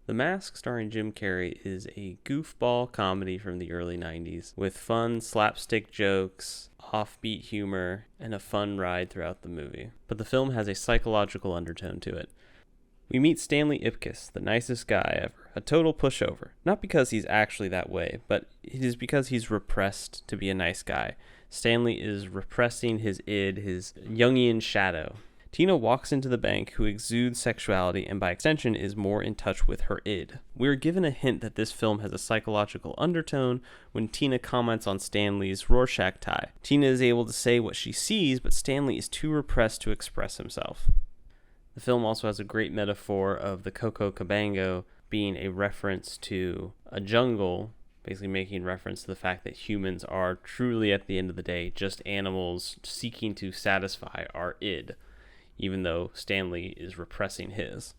The Mask, starring Jim Carrey, is a goofball comedy from the early 90s with fun slapstick jokes, offbeat humor, and a fun ride throughout the movie. But the film has a psychological undertone to it. We meet Stanley Ipkiss, the nicest guy ever, a total pushover. Not because he's actually that way, but it is because he's repressed to be a nice guy. Stanley is repressing his id, his Jungian shadow. Tina walks into the bank, who exudes sexuality and by extension is more in touch with her id. We're given a hint that this film has a psychological undertone when Tina comments on Stanley's Rorschach tie. Tina is able to say what she sees, but Stanley is too repressed to express himself. The film also has a great metaphor of the Coco Cabango being a reference to a jungle, basically making reference to the fact that humans are truly, at the end of the day, just animals seeking to satisfy our id, even though Stanley is repressing his.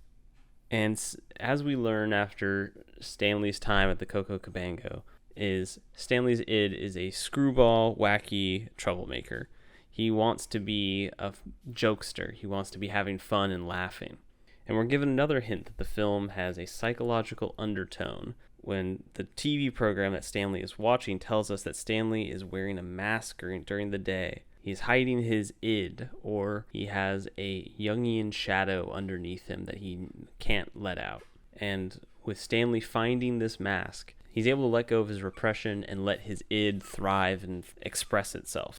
And as we learn after Stanley's time at the Coco Cabango, is Stanley's id is a screwball, wacky troublemaker. He wants to be a jokester. He wants to be having fun and laughing. And we're given another hint that the film has a psychological undertone when the TV program that Stanley is watching tells us that Stanley is wearing a mask during the day. He's hiding his id, or he has a Jungian shadow underneath him that he can't let out. And with Stanley finding this mask, he's able to let go of his repression and let his id thrive and express itself.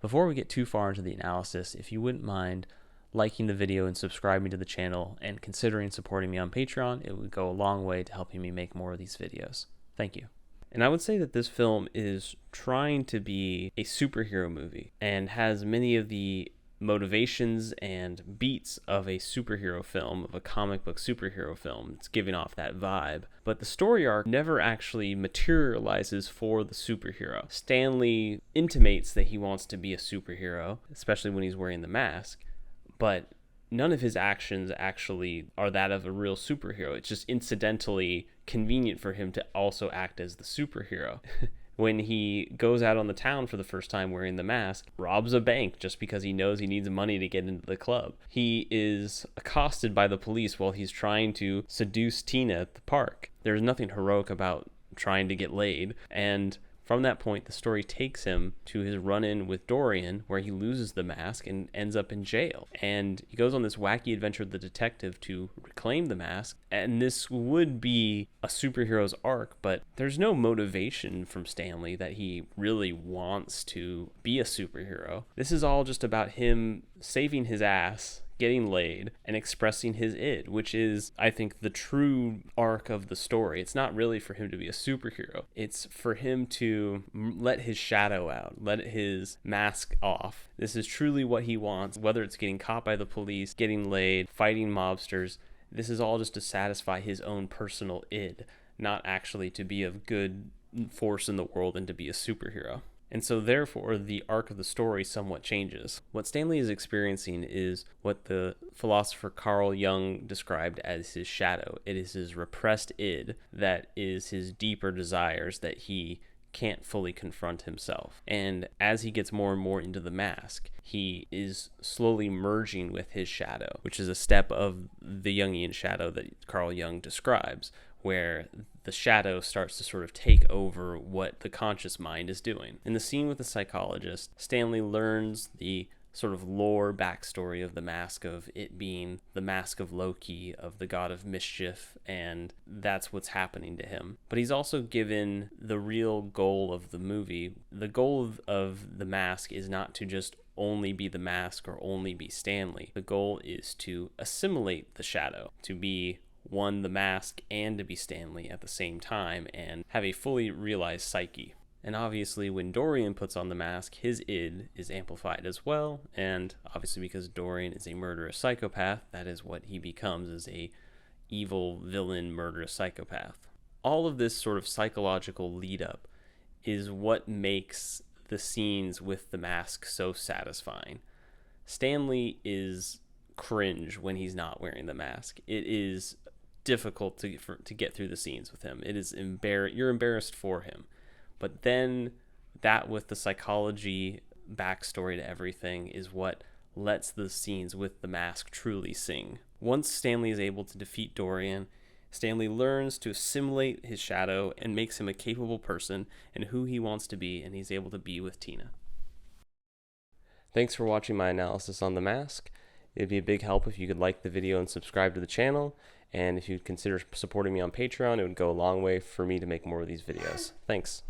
Before we get too far into the analysis, if you wouldn't mind liking the video and subscribing to the channel and considering supporting me on Patreon, it would go a long way to helping me make more of these videos. Thank you. And I would say that this film is trying to be a superhero movie and has many of the motivations and beats of a superhero film, of a comic book superhero film. It's giving off that vibe. But the story arc never actually materializes for the superhero. Stanley intimates that he wants to be a superhero, especially when he's wearing the mask, but none of his actions actually are that of a real superhero. It's just incidentally convenient for him to also act as the superhero. When he goes out on the town for the first time wearing the mask, robs a bank just because he knows he needs money to get into the club. He is accosted by the police while he's trying to seduce Tina at the park. There's nothing heroic about trying to get laid, and from that point, the story takes him to his run-in with Dorian, where he loses the mask and ends up in jail. And he goes on this wacky adventure with the detective to reclaim the mask. And this would be a superhero's arc, but there's no motivation from Stanley that he really wants to be a superhero. This is all just about him saving his ass, getting laid, and expressing his id, which is, I think, the true arc of the story. It's not really for him to be a superhero. It's for him to let his shadow out, let his mask off. This is truly what he wants, whether it's getting caught by the police, getting laid, fighting mobsters. This is all just to satisfy his own personal id, not actually to be of good force in the world and to be a superhero. And so therefore, the arc of the story somewhat changes. What Stanley is experiencing is what the philosopher Carl Jung described as his shadow. It is his repressed id that is his deeper desires that he can't fully confront himself. And as he gets more and more into the mask, he is slowly merging with his shadow, which is a step of the Jungian shadow that Carl Jung describes, where the shadow starts to sort of take over what the conscious mind is doing. In the scene with the psychologist, Stanley learns the sort of lore backstory of the mask, of it being the mask of Loki, of the god of mischief, and that's what's happening to him. But he's also given the real goal of the movie. The goal of the mask is not to just only be the mask or only be Stanley. The goal is to assimilate the shadow, to be one, the mask, and to be Stanley at the same time and have a fully realized psyche. And obviously when Dorian puts on the mask, his id is amplified as well, and obviously because Dorian is a murderous psychopath, that is what he becomes, as a evil villain murderous psychopath. All of this sort of psychological lead up is what makes the scenes with the mask so satisfying. Stanley is cringe when he's not wearing the mask. It is difficult to get through the scenes with him. It is you're embarrassed for him. But then that, with the psychology backstory to everything, is what lets the scenes with the mask truly sing. Once Stanley is able to defeat Dorian, Stanley learns to assimilate his shadow and makes him a capable person and who he wants to be, and he's able to be with Tina. Thanks for watching my analysis on The Mask. It'd be a big help if you could like the video and subscribe to the channel, and if you'd consider supporting me on Patreon, it would go a long way for me to make more of these videos. Thanks.